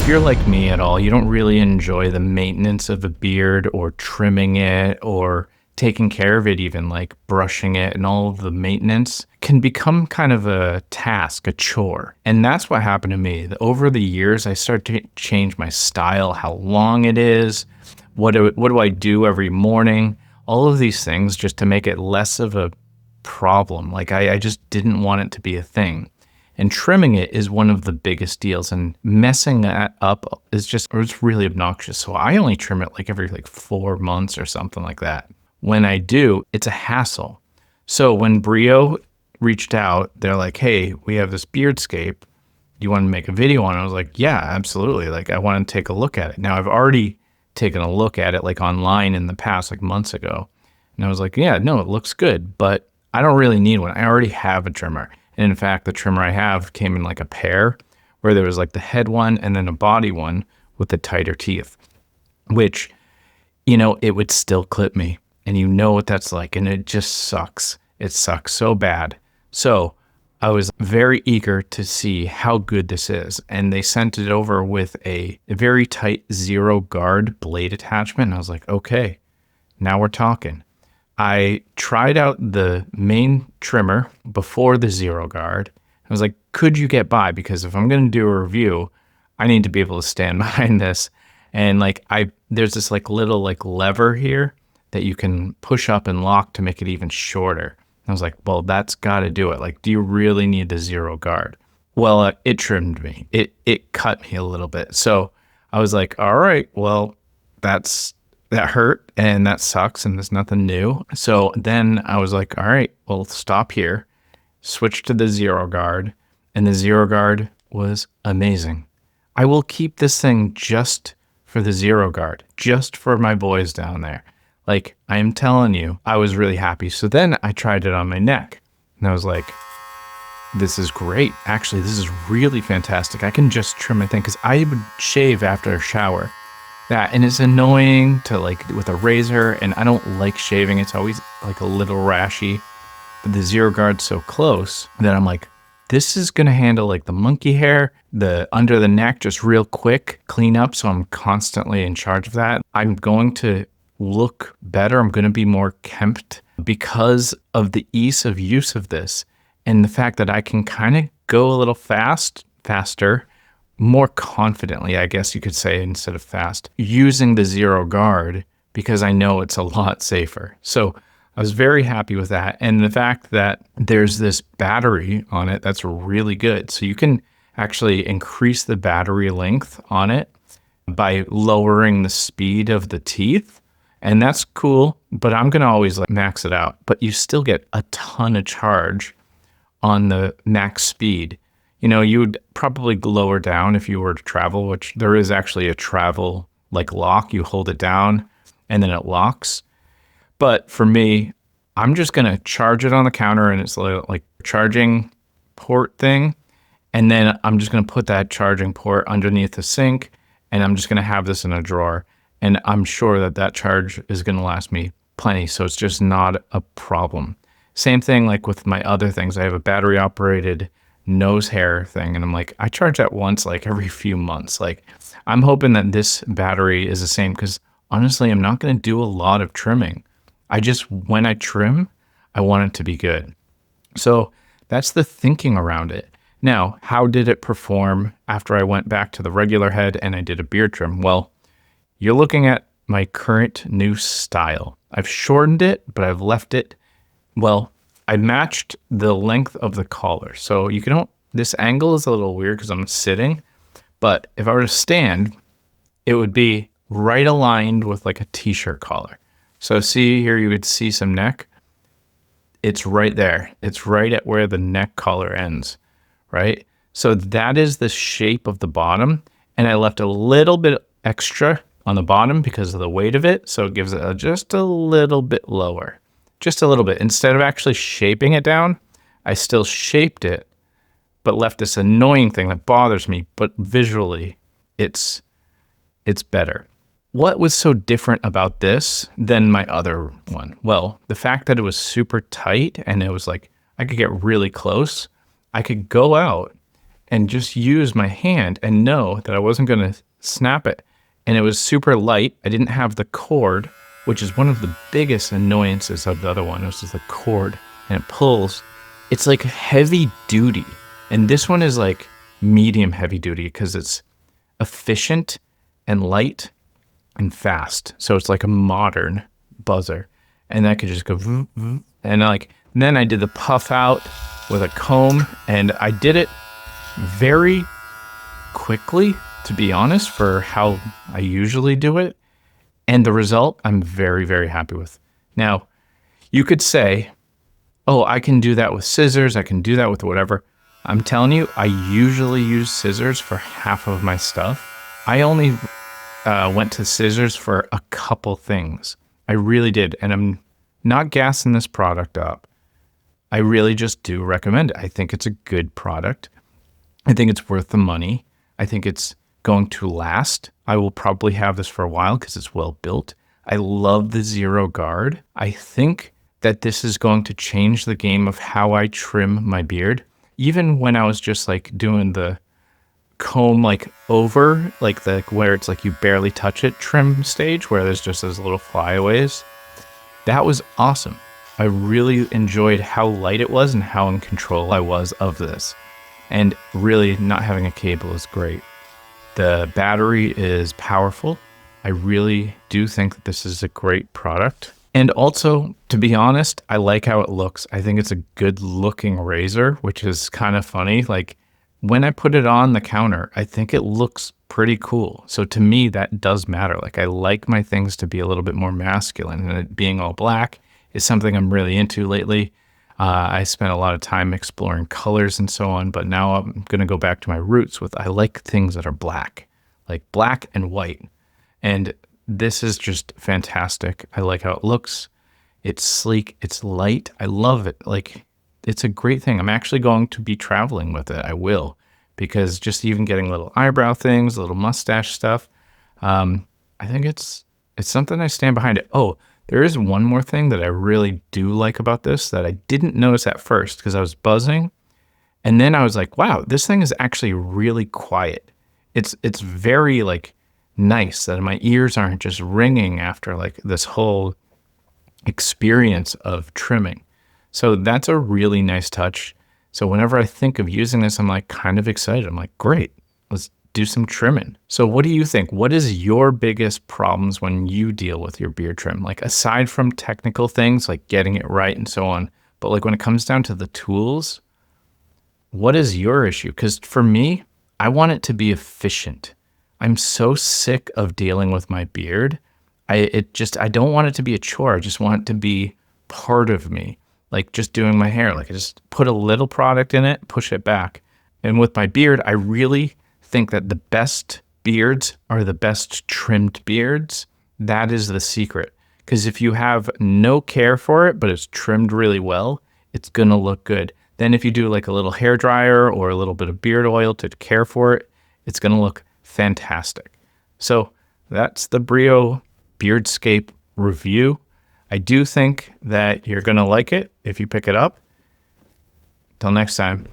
If you're like me at all, you don't really enjoy the maintenance of a beard or trimming it or taking care of it, even like brushing it, and all of the maintenance can become kind of a task, a chore. And that's what happened to me. Over the years, I started to change my style, how long it is, what do I do every morning, all of these things just to make it less of a problem. Like I just didn't want it to be a thing. And trimming it is one of the biggest deals, and messing that up is it's really obnoxious. So I only trim it like every 4 months or something like that. When I do, it's a hassle. So when Brio reached out, they're like, hey, we have this beardscape. Do you want to make a video on it? I was like, yeah, absolutely. Like I want to take a look at it. Now I've already taken a look at it like online in the past, like months ago. And I was like, yeah, no, it looks good, but I don't really need one. I already have a trimmer. And in fact, the trimmer I have came in like a pair where there was like the head one and then a body one with the tighter teeth, which, it would still clip me. And you know what that's like. And it just sucks. It sucks so bad. So I was very eager to see how good this is. And they sent it over with a very tight zero guard blade attachment. And I was like, okay, now we're talking. I tried out the main trimmer before the zero guard. I was like, could you get by? Because if I'm going to do a review, I need to be able to stand behind this. And there's this little lever here that you can push up and lock to make it even shorter. I was like, well, that's got to do it. Do you really need the zero guard? Well, it trimmed me. It cut me a little bit. So I was like, all right, well, that hurt and that sucks and there's nothing new. So then I was like, all right, well, stop here, switch to the zero guard, and the zero guard was amazing. I will keep this thing just for the zero guard, just for my boys down there. I am telling you, I was really happy. So then I tried it on my neck and I was like, this is great. Actually, this is really fantastic. I can just trim my thing because I would shave after a shower. And it's annoying to with a razor, and I don't like shaving. It's always a little rashy. But the zero guard's so close that I'm like, this is going to handle the monkey hair, the under the neck, just real quick clean up. So I'm constantly in charge of that. I'm going to look better. I'm going to be more kempt because of the ease of use of this and the fact that I can kind of go a little faster, more confidently, I guess you could say, instead of fast, using the zero guard because I know it's a lot safer. So I was very happy with that. And the fact that there's this battery on it, that's really good. So you can actually increase the battery length on it by lowering the speed of the teeth. And that's cool, but I'm going to always max it out. But you still get a ton of charge on the max speed. You would probably lower down if you were to travel, which there is actually a travel lock. You hold it down and then it locks. But for me, I'm just going to charge it on the counter and it's like charging port thing. And then I'm just going to put that charging port underneath the sink and I'm just going to have this in a drawer. And I'm sure that charge is going to last me plenty. So it's just not a problem. Same thing with my other things. I have a battery operated nose hair thing. And I'm I charge that once every few months. I'm hoping that this battery is the same because honestly, I'm not going to do a lot of trimming. When I trim, I want it to be good. So that's the thinking around it. Now, how did it perform after I went back to the regular head and I did a beard trim? Well, you're looking at my current new style. I've shortened it, but I've left it, I matched the length of the collar. So this angle is a little weird because I'm sitting, but if I were to stand, it would be right aligned with a t-shirt collar. So see here, you would see some neck. It's right there. It's right at where the neck collar ends, right? So that is the shape of the bottom. And I left a little bit extra on the bottom because of the weight of it. So it gives it just a little bit lower. Just a little bit. Instead of actually shaping it down, I still shaped it, but left this annoying thing that bothers me. But visually, it's better. What was so different about this than my other one? Well, the fact that it was super tight and it was I could get really close. I could go out and just use my hand and know that I wasn't going to snap it. And it was super light. I didn't have the cord, which is one of the biggest annoyances of the other one. It was just the cord, and it pulls. It's like heavy duty. And this one is like medium heavy duty because it's efficient and light and fast. So it's like a modern buzzer. And that could just go, vroom, vroom. And like, then I did the puff out with a comb, and I did it very quickly, to be honest, for how I usually do it. And the result, I'm very, very happy with. Now, you could say, oh, I can do that with scissors. I can do that with whatever. I'm telling you, I usually use scissors for half of my stuff. I only went to scissors for a couple things. I really did. And I'm not gassing this product up. I really just do recommend it. I think it's a good product. I think it's worth the money. I think it's going to last. I will probably have this for a while because it's well built. I love the zero guard. I think that this is going to change the game of how I trim my beard. Even when I was just like doing the comb like over, like the where it's like you barely touch it trim stage where there's just those little flyaways. That was awesome. I really enjoyed how light it was and how in control I was of this. And really not having a cable is great. The battery is powerful. I really do think that this is a great product. And also, to be honest, I like how it looks. I think it's a good looking razor, which is kind of funny. Like when I put it on the counter, I think it looks pretty cool. So to me, that does matter. Like I like my things to be a little bit more masculine, and it being all black is something I'm really into lately. I spent a lot of time exploring colors and so on, but now I'm going to go back to my roots with I like things that are black, like black and white. And this is just fantastic. I like how it looks. It's sleek. It's light. I love it. Like it's a great thing. I'm actually going to be traveling with it. I will, because just even getting little eyebrow things, little mustache stuff. I think it's something I stand behind it. Oh, there is one more thing that I really do like about this that I didn't notice at first because I was buzzing. And then I was like, wow, this thing is actually really quiet. It's very like nice that my ears aren't just ringing after like this whole experience of trimming. So that's a really nice touch. So whenever I think of using this, I'm like kind of excited. I'm like, great, let's do some trimming. So what do you think? What is your biggest problems when you deal with your beard trim? Like aside from technical things like getting it right and so on, but like when it comes down to the tools, what is your issue? Because for me, I want it to be efficient. I'm so sick of dealing with my beard. I don't want it to be a chore. I just want it to be part of me. Like just doing my hair. Like I just put a little product in it, push it back. And with my beard, I really think that the best beards are the best trimmed beards. That is the secret. Because if you have no care for it, but it's trimmed really well, it's going to look good. Then if you do like a little hair dryer or a little bit of beard oil to care for it, it's going to look fantastic. So that's the Brio Beardscape review. I do think that you're going to like it if you pick it up. Till next time.